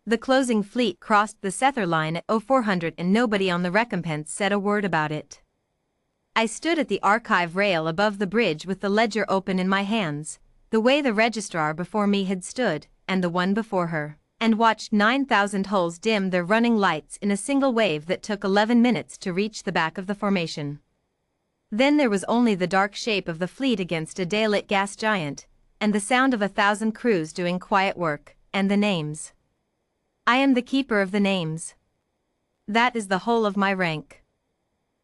The closing fleet crossed the Sether line at 0400 and nobody on the recompense said a word about it. I stood at the archive rail above the bridge with the ledger open in my hands, the way the registrar before me had stood, and the one before her, and watched 9,000 hulls dim their running lights in a single wave that took 11 minutes to reach the back of the formation. Then there was only the dark shape of the fleet against a daylit gas giant, and the sound of 1,000 crews doing quiet work, and the names. I am the keeper of the names. That is the whole of my rank.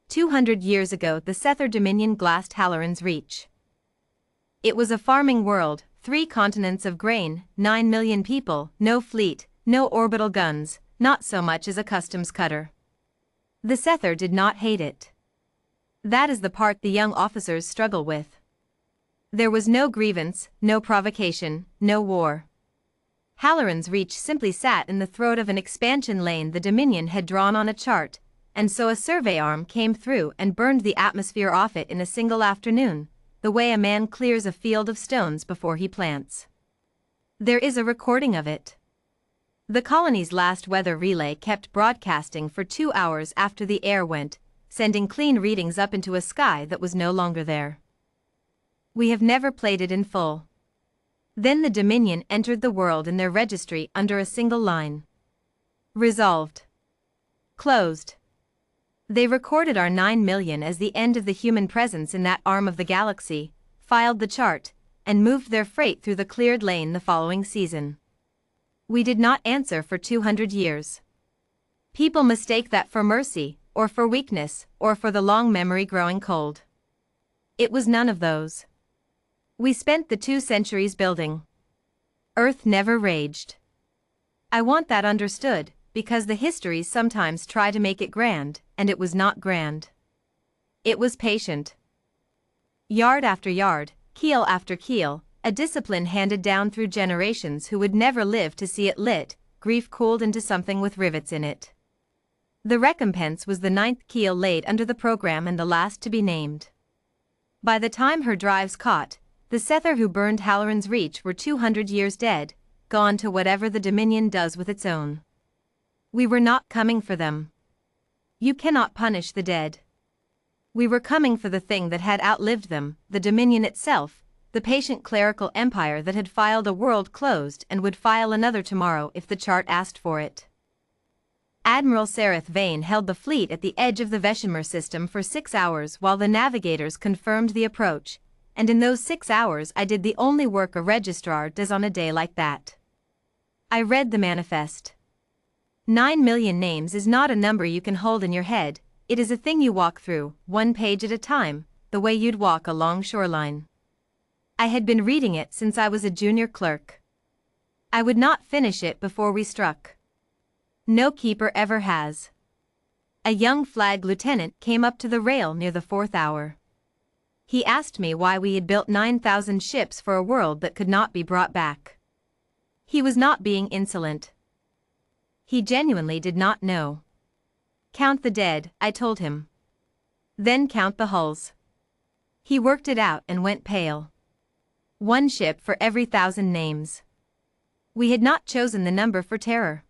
200 years ago the Sether Dominion glassed Halloran's Reach. It was a farming world, 3 continents of grain, 9 million people, no fleet, no orbital guns, not so much as a customs cutter. The Sether did not hate it. That is the part the young officers struggle with. There was no grievance, no provocation, no war. Halloran's Reach simply sat in the throat of an expansion lane the Dominion had drawn on a chart, and so a survey arm came through and burned the atmosphere off it in a single afternoon, the way a man clears a field of stones before he plants. There is a recording of it. The colony's last weather relay kept broadcasting for 2 hours after the air went, sending clean readings up into a sky that was no longer there. We have never played it in full. Then the Dominion entered the world in their registry under a single line. Resolved. Closed. They recorded our 9 million as the end of the human presence in that arm of the galaxy, filed the chart, and moved their freight through the cleared lane the following season. We did not answer for 200 years. People mistake that for mercy, or for weakness, or for the long memory growing cold. It was none of those. We spent the 2 centuries building. Earth never raged. I want that understood, because the histories sometimes try to make it grand, and it was not grand. It was patient. Yard after yard, keel after keel, a discipline handed down through generations who would never live to see it lit, grief cooled into something with rivets in it. The recompense was the 9th keel laid under the program and the last to be named. By the time her drives caught, the Sether who burned Halloran's Reach were 200 years dead, gone to whatever the Dominion does with its own. We were not coming for them. You cannot punish the dead. We were coming for the thing that had outlived them, the Dominion itself, the patient clerical empire that had filed a world closed and would file another tomorrow if the chart asked for it. Admiral Sereth Vane held the fleet at the edge of the Veshimer system for 6 hours while the navigators confirmed the approach, and in those 6 hours I did the only work a registrar does on a day like that. I read the manifest. 9 million names is not a number you can hold in your head, it is a thing you walk through, 1 page at a time, the way you'd walk a long shoreline. I had been reading it since I was a junior clerk. I would not finish it before we struck. No keeper ever has. A young flag lieutenant came up to the rail near the 4th hour. He asked me why we had built 9,000 ships for a world that could not be brought back. He was not being insolent. He genuinely did not know. Count the dead, I told him. Then count the hulls. He worked it out and went pale. 1 ship for every 1,000 names. We had not chosen the number for terror.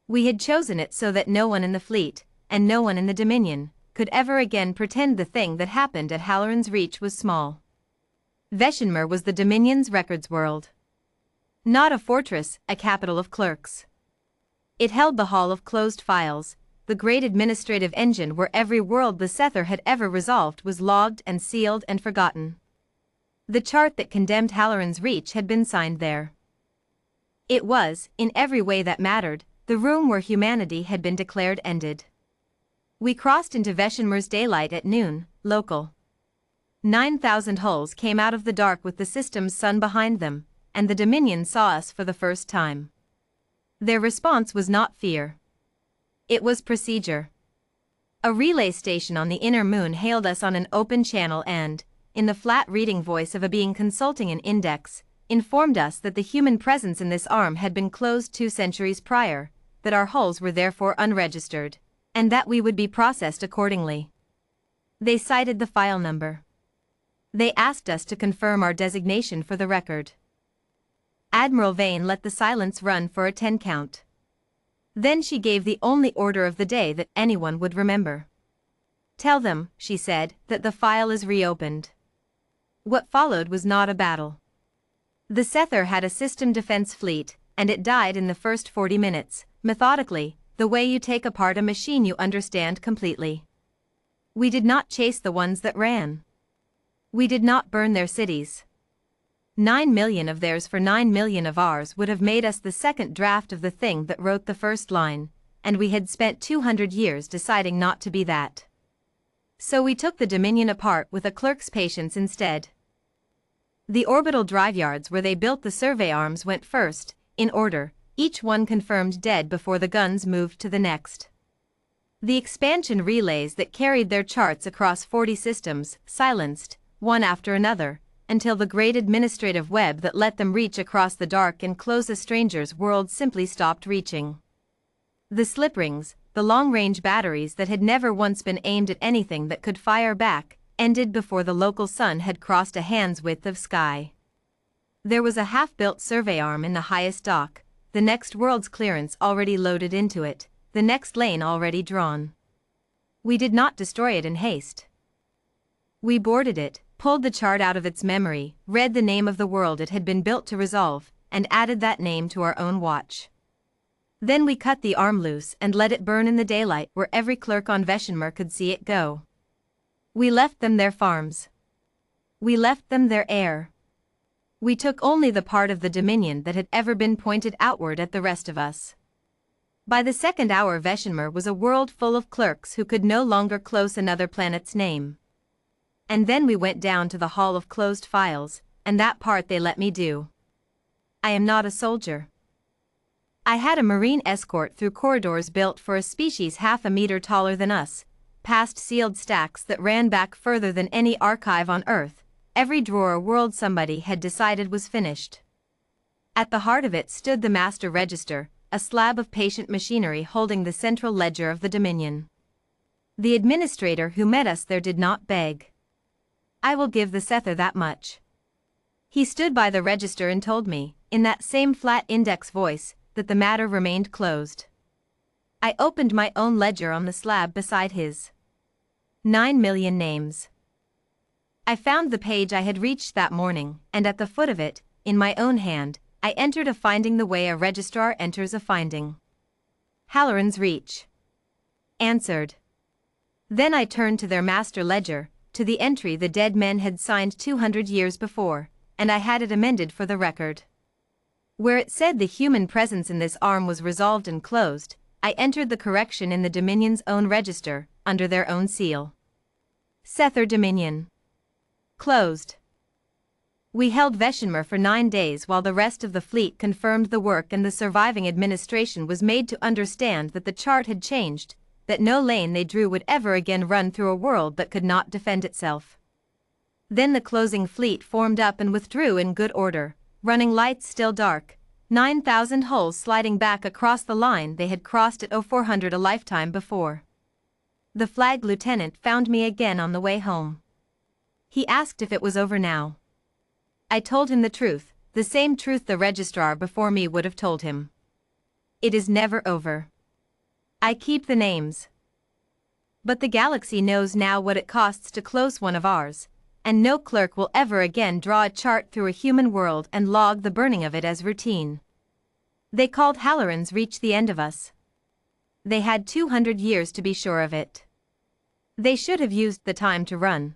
We had chosen it so that no one in the fleet, and no one in the Dominion, could ever again pretend the thing that happened at Halloran's Reach was small. Veshimer was the Dominion's records world. Not a fortress, a capital of clerks. It held the hall of closed files, the great administrative engine where every world the Sether had ever resolved was logged and sealed and forgotten. The chart that condemned Halloran's Reach had been signed there. It was, in every way that mattered, the room where humanity had been declared ended. We crossed into Veshimer's daylight at noon, local. 9,000 hulls came out of the dark with the system's sun behind them, and the Dominion saw us for the first time. Their response was not fear. It was procedure. A relay station on the inner moon hailed us on an open channel and, in the flat reading voice of a being consulting an index, informed us that the human presence in this arm had been closed 2 centuries prior, that our hulls were therefore unregistered, and that we would be processed accordingly. They cited the file number. They asked us to confirm our designation for the record. Admiral Vane let the silence run for a 10 count. Then she gave the only order of the day that anyone would remember. "Tell them," she said, "that the file is reopened." What followed was not a battle. The Sether had a system defense fleet, and it died in the first 40 minutes, methodically, the way you take apart a machine you understand completely. We did not chase the ones that ran. We did not burn their cities. 9 million of theirs for 9 million of ours would have made us the second draft of the thing that wrote the first line, and we had spent 200 years deciding not to be that. So we took the Dominion apart with a clerk's patience instead. The orbital drive yards where they built the survey arms went first, in order, each one confirmed dead before the guns moved to the next. The expansion relays that carried their charts across 40 systems, silenced, one after another, until the great administrative web that let them reach across the dark and close a stranger's world simply stopped reaching. The slip rings, the long-range batteries that had never once been aimed at anything that could fire back, ended before the local sun had crossed a hand's width of sky. There was a half-built survey arm in the highest dock, the next world's clearance already loaded into it, the next lane already drawn. We did not destroy it in haste. We boarded it, pulled the chart out of its memory, read the name of the world it had been built to resolve, and added that name to our own watch. Then we cut the arm loose and let it burn in the daylight where every clerk on Veshenmer could see it go. We left them their farms. We left them their air. We took only the part of the Dominion that had ever been pointed outward at the rest of us. By the second hour Veshenmer was a world full of clerks who could no longer close another planet's name. And then we went down to the Hall of Closed Files, and that part they let me do. I am not a soldier. I had a marine escort through corridors built for a species half a meter taller than us, past sealed stacks that ran back further than any archive on Earth, every drawer world somebody had decided was finished. At the heart of it stood the Master Register, a slab of patient machinery holding the central ledger of the Dominion. The administrator who met us there did not beg. I will give the Sether that much. He stood by the register and told me, in that same flat index voice, that the matter remained closed. I opened my own ledger on the slab beside his. 9 million names. I found the page I had reached that morning, and at the foot of it, in my own hand, I entered a finding the way a registrar enters a finding. Halloran's Reach. Answered. Then I turned to their master ledger, to the entry the dead men had signed 200 years before, and I had it amended for the record. Where it said the human presence in this arm was resolved and closed, I entered the correction in the Dominion's own register, under their own seal. Sether Dominion. Closed. We held Veshenmer for 9 days while the rest of the fleet confirmed the work and the surviving administration was made to understand that the chart had changed, that no lane they drew would ever again run through a world that could not defend itself. Then the closing fleet formed up and withdrew in good order, running lights still dark, 9,000 hulls sliding back across the line they had crossed at 0400 a lifetime before. The flag lieutenant found me again on the way home. He asked if it was over now. I told him the truth, the same truth the registrar before me would have told him. It is never over. I keep the names. But the galaxy knows now what it costs to close one of ours, and no clerk will ever again draw a chart through a human world and log the burning of it as routine. They called Halloran's Reach the end of us. They had 200 years to be sure of it. They should have used the time to run.